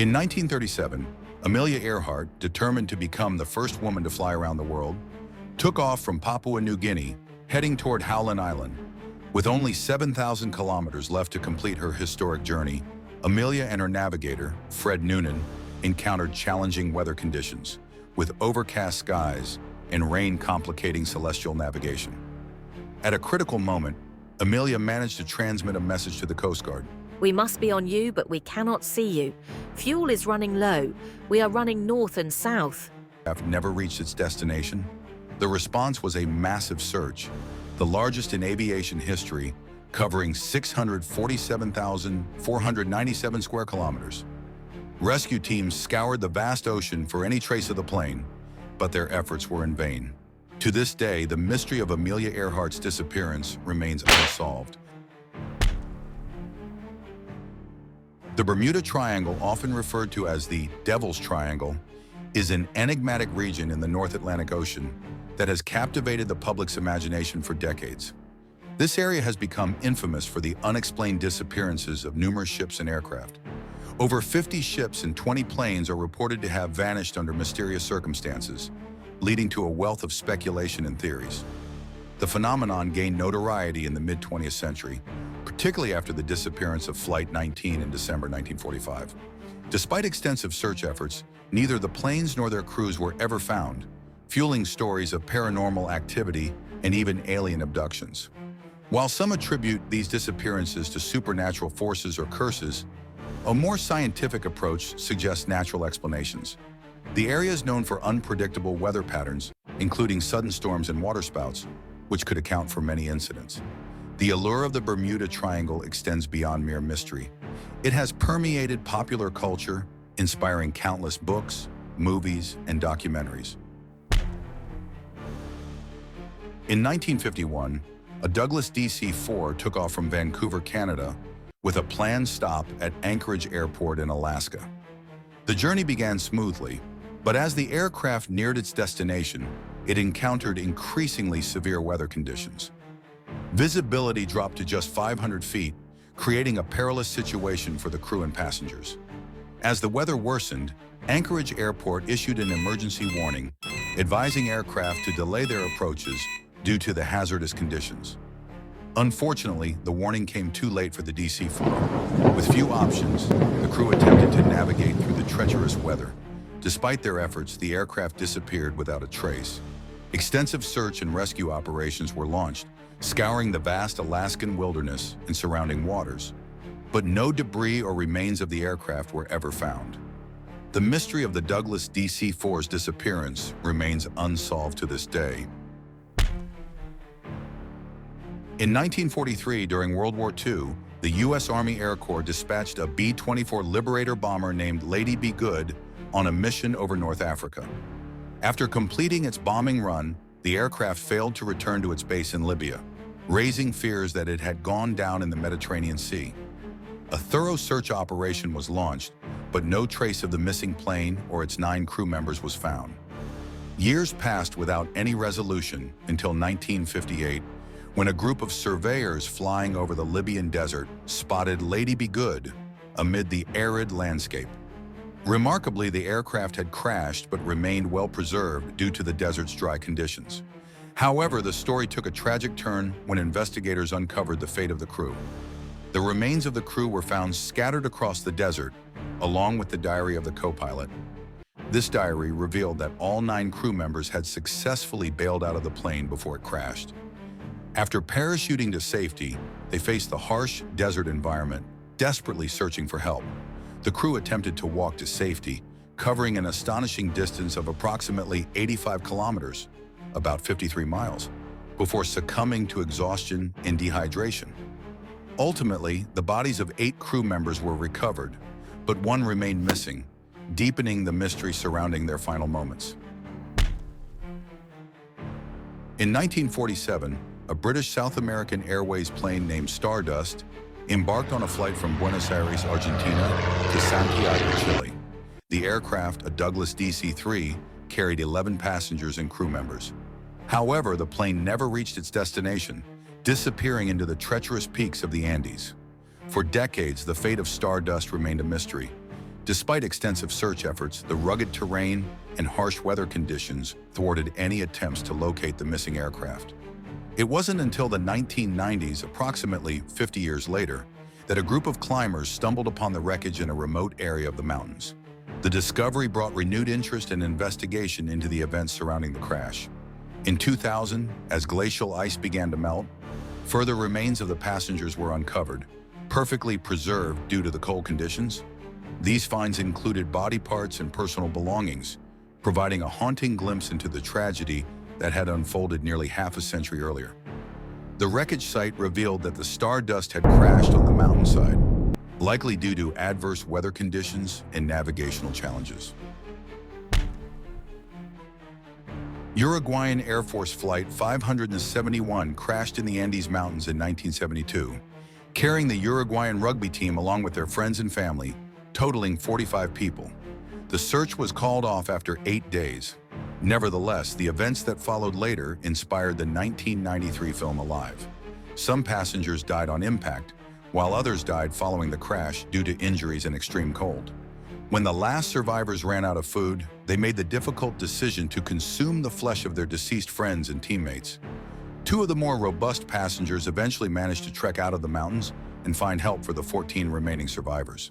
In 1937, Amelia Earhart, determined to become the first woman to fly around the world, took off from Papua New Guinea, heading toward Howland Island. With only 7,000 kilometers left to complete her historic journey, Amelia and her navigator, Fred Noonan, encountered challenging weather conditions, with overcast skies and rain complicating celestial navigation. At a critical moment, Amelia managed to transmit a message to the Coast Guard. We must be on you, but we cannot see you. Fuel is running low. We are running north and south. Aircraft never reached its destination. The response was a massive search, the largest in aviation history, covering 647,497 square kilometers. Rescue teams scoured the vast ocean for any trace of the plane, but their efforts were in vain. To this day, the mystery of Amelia Earhart's disappearance remains unsolved. The Bermuda Triangle, often referred to as the Devil's Triangle, is an enigmatic region in the North Atlantic Ocean that has captivated the public's imagination for decades. This area has become infamous for the unexplained disappearances of numerous ships and aircraft. Over 50 ships and 20 planes are reported to have vanished under mysterious circumstances, leading to a wealth of speculation and theories. The phenomenon gained notoriety in the mid-20th century, particularly after the disappearance of Flight 19 in December 1945. Despite extensive search efforts, neither the planes nor their crews were ever found, fueling stories of paranormal activity and even alien abductions. While some attribute these disappearances to supernatural forces or curses, a more scientific approach suggests natural explanations. The area is known for unpredictable weather patterns, including sudden storms and waterspouts, which could account for many incidents. The allure of the Bermuda Triangle extends beyond mere mystery. It has permeated popular culture, inspiring countless books, movies, and documentaries. In 1951, a Douglas DC-4 took off from Vancouver, Canada, with a planned stop at Anchorage Airport in Alaska. The journey began smoothly, but as the aircraft neared its destination, it encountered increasingly severe weather conditions. Visibility dropped to just 500 feet, creating a perilous situation for the crew and passengers. As the weather worsened, Anchorage Airport issued an emergency warning, advising aircraft to delay their approaches due to the hazardous conditions. Unfortunately, the warning came too late for the DC-4. With few options, the crew attempted to navigate through the treacherous weather. Despite their efforts, the aircraft disappeared without a trace. Extensive search and rescue operations were launched, scouring the vast Alaskan wilderness and surrounding waters. But no debris or remains of the aircraft were ever found. The mystery of the Douglas DC-4's disappearance remains unsolved to this day. In 1943, during World War II, the U.S. Army Air Corps dispatched a B-24 Liberator bomber named Lady Be Good on a mission over North Africa. After completing its bombing run, the aircraft failed to return to its base in Libya, raising fears that it had gone down in the Mediterranean Sea. A thorough search operation was launched, but no trace of the missing plane or its 9 crew members was found. Years passed without any resolution until 1958, when a group of surveyors flying over the Libyan desert spotted Lady Be Good amid the arid landscape. Remarkably, the aircraft had crashed but remained well preserved due to the desert's dry conditions. However, the story took a tragic turn when investigators uncovered the fate of the crew. The remains of the crew were found scattered across the desert, along with the diary of the co-pilot. This diary revealed that all 9 crew members had successfully bailed out of the plane before it crashed. After parachuting to safety, they faced the harsh desert environment, desperately searching for help. The crew attempted to walk to safety, covering an astonishing distance of approximately 85 kilometers, about 53 miles, before succumbing to exhaustion and dehydration. Ultimately, the bodies of 8 crew members were recovered, but 1 remained missing, deepening the mystery surrounding their final moments. In 1947, a British South American Airways plane named Stardust embarked on a flight from Buenos Aires, Argentina to Santiago, Chile. The aircraft, a Douglas DC-3, carried 11 passengers and crew members. However, the plane never reached its destination, disappearing into the treacherous peaks of the Andes. For decades, the fate of Stardust remained a mystery. Despite extensive search efforts, the rugged terrain and harsh weather conditions thwarted any attempts to locate the missing aircraft. It wasn't until the 1990s, approximately 50 years later, that a group of climbers stumbled upon the wreckage in a remote area of the mountains. The discovery brought renewed interest and investigation into the events surrounding the crash. In 2000, as glacial ice began to melt, further remains of the passengers were uncovered, perfectly preserved due to the cold conditions. These finds included body parts and personal belongings, providing a haunting glimpse into the tragedy that had unfolded nearly half a century earlier. The wreckage site revealed that the Stardust had crashed on the mountainside, likely due to adverse weather conditions and navigational challenges. Uruguayan Air Force Flight 571 crashed in the Andes Mountains in 1972, carrying the Uruguayan rugby team along with their friends and family, totaling 45 people. The search was called off after 8 days. Nevertheless, the events that followed later inspired the 1993 film Alive. Some passengers died on impact, while others died following the crash due to injuries and extreme cold. When the last survivors ran out of food, they made the difficult decision to consume the flesh of their deceased friends and teammates. 2 of the more robust passengers eventually managed to trek out of the mountains and find help for the 14 remaining survivors.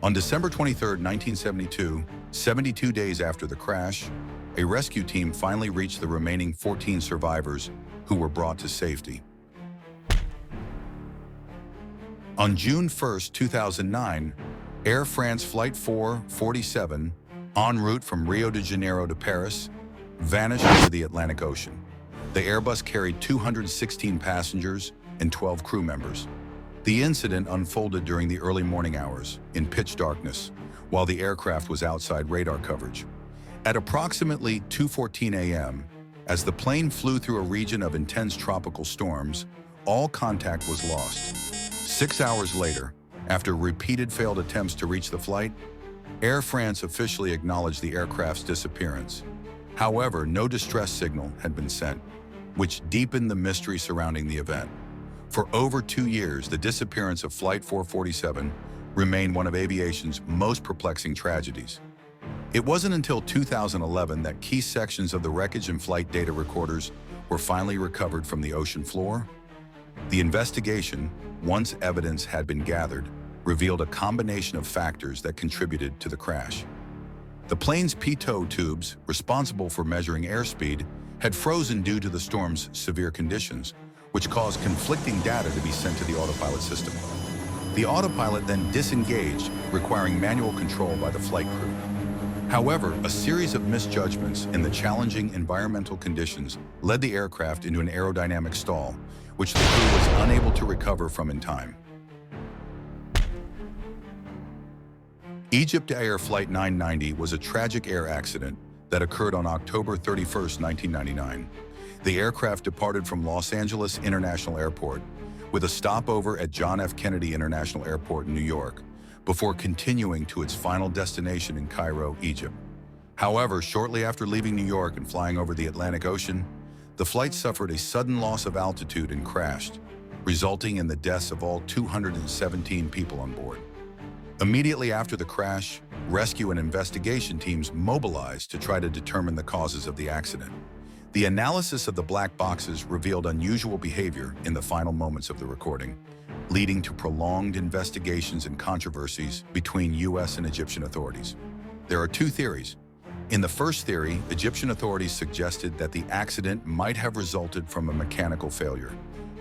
On December 23, 1972, 72 days after the crash, a rescue team finally reached the remaining 14 survivors who were brought to safety. On June 1, 2009, Air France Flight 447, en route from Rio de Janeiro to Paris, vanished into the Atlantic Ocean. The Airbus carried 216 passengers and 12 crew members. The incident unfolded during the early morning hours, in pitch darkness, while the aircraft was outside radar coverage. At approximately 2:14 a.m., as the plane flew through a region of intense tropical storms, all contact was lost. 6 hours later, after repeated failed attempts to reach the flight, Air France officially acknowledged the aircraft's disappearance. However, no distress signal had been sent, which deepened the mystery surrounding the event. For over 2 years, the disappearance of Flight 447 remained one of aviation's most perplexing tragedies. It wasn't until 2011 that key sections of the wreckage and flight data recorders were finally recovered from the ocean floor. The investigation, once evidence had been gathered, revealed a combination of factors that contributed to the crash. The plane's pitot tubes, responsible for measuring airspeed, had frozen due to the storm's severe conditions, which caused conflicting data to be sent to the autopilot system. The autopilot then disengaged, requiring manual control by the flight crew. However, a series of misjudgments in the challenging environmental conditions led the aircraft into an aerodynamic stall, which the crew was unable to recover from in time. Egypt Air Flight 990 was a tragic air accident that occurred on October 31, 1999. The aircraft departed from Los Angeles International Airport with a stopover at John F. Kennedy International Airport in New York, before continuing to its final destination in Cairo, Egypt. However, shortly after leaving New York and flying over the Atlantic Ocean, the flight suffered a sudden loss of altitude and crashed, resulting in the deaths of all 217 people on board. Immediately after the crash, rescue and investigation teams mobilized to try to determine the causes of the accident. The analysis of the black boxes revealed unusual behavior in the final moments of the recording, leading to prolonged investigations and controversies between U.S. and Egyptian authorities. There are 2 theories. In the first theory, Egyptian authorities suggested that the accident might have resulted from a mechanical failure,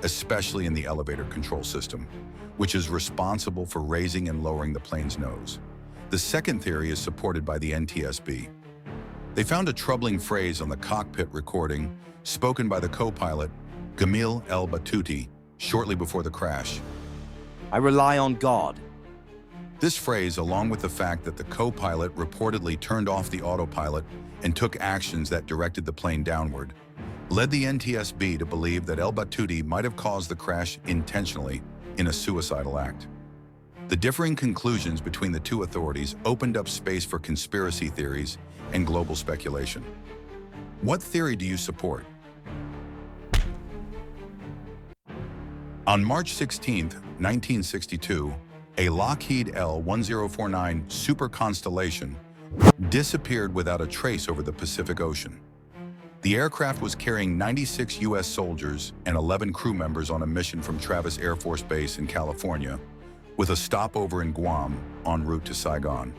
especially in the elevator control system, which is responsible for raising and lowering the plane's nose. The second theory is supported by the NTSB. They found a troubling phrase on the cockpit recording spoken by the co-pilot, Gamil El Batouti, shortly before the crash. "I rely on God." This phrase, along with the fact that the co-pilot reportedly turned off the autopilot and took actions that directed the plane downward, led the NTSB to believe that El Batouti might have caused the crash intentionally in a suicidal act. The differing conclusions between the 2 authorities opened up space for conspiracy theories and global speculation. What theory do you support? On March 16, 1962, a Lockheed L-1049 Super Constellation, disappeared without a trace over the Pacific Ocean. The aircraft was carrying 96 U.S. soldiers and 11 crew members on a mission from Travis Air Force Base in California, with a stopover in Guam en route to Saigon.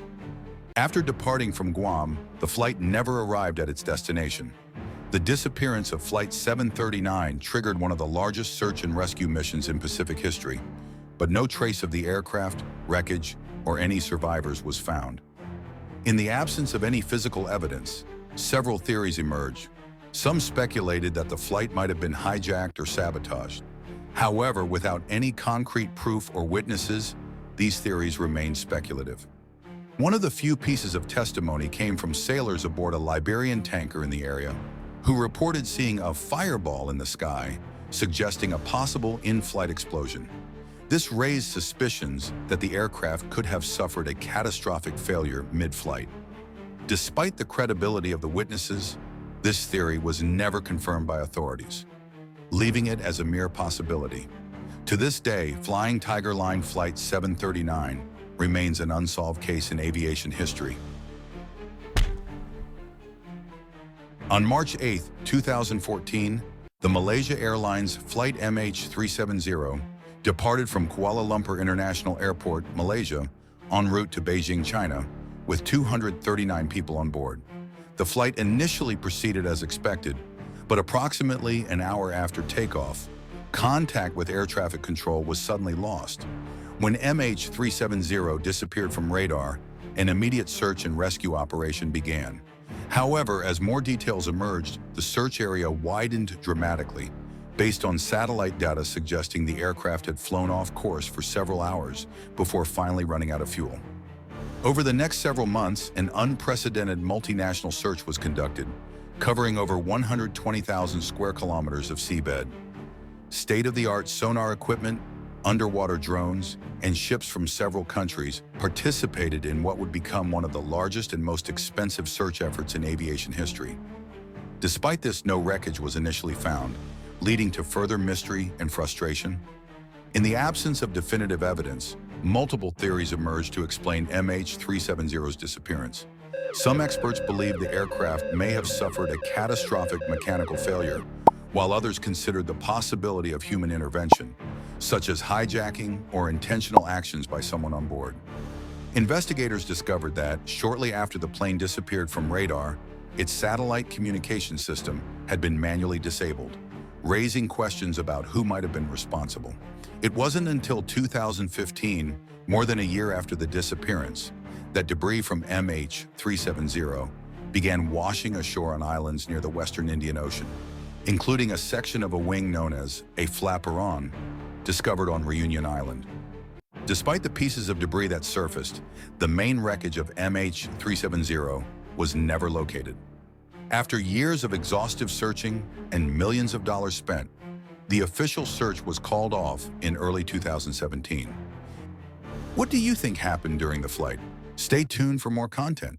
After departing from Guam, the flight never arrived at its destination. The disappearance of Flight 739 triggered one of the largest search and rescue missions in Pacific history, but no trace of the aircraft, wreckage, or any survivors was found. In the absence of any physical evidence, several theories emerged. Some speculated that the flight might have been hijacked or sabotaged. However, without any concrete proof or witnesses, these theories remained speculative. One of the few pieces of testimony came from sailors aboard a Liberian tanker in the area, who reported seeing a fireball in the sky, suggesting a possible in-flight explosion. This raised suspicions that the aircraft could have suffered a catastrophic failure mid-flight. Despite the credibility of the witnesses, this theory was never confirmed by authorities, leaving it as a mere possibility. To this day, Flying Tiger Line Flight 739 remains an unsolved case in aviation history. On March 8, 2014, the Malaysia Airlines Flight MH370 departed from Kuala Lumpur International Airport, Malaysia, en route to Beijing, China, with 239 people on board. The flight initially proceeded as expected, but approximately an hour after takeoff, contact with air traffic control was suddenly lost. When MH370 disappeared from radar, an immediate search and rescue operation began. However, as more details emerged, the search area widened dramatically, based on satellite data suggesting the aircraft had flown off course for several hours before finally running out of fuel. Over the next several months, an unprecedented multinational search was conducted, covering over 120,000 square kilometers of seabed. State-of-the-art sonar equipment, underwater drones, and ships from several countries participated in what would become one of the largest and most expensive search efforts in aviation history. Despite this, no wreckage was initially found, leading to further mystery and frustration. In the absence of definitive evidence, multiple theories emerged to explain MH370's disappearance. Some experts believe the aircraft may have suffered a catastrophic mechanical failure, while others considered the possibility of human intervention, such as hijacking or intentional actions by someone on board. Investigators discovered that, shortly after the plane disappeared from radar, its satellite communication system had been manually disabled, raising questions about who might have been responsible. It wasn't until 2015, more than a year after the disappearance, that debris from MH370 began washing ashore on islands near the western Indian Ocean, including a section of a wing known as a flaperon, discovered on Reunion Island. Despite the pieces of debris that surfaced, the main wreckage of MH370 was never located. After years of exhaustive searching and millions of dollars spent, the official search was called off in early 2017. What do you think happened during the flight? Stay tuned for more content.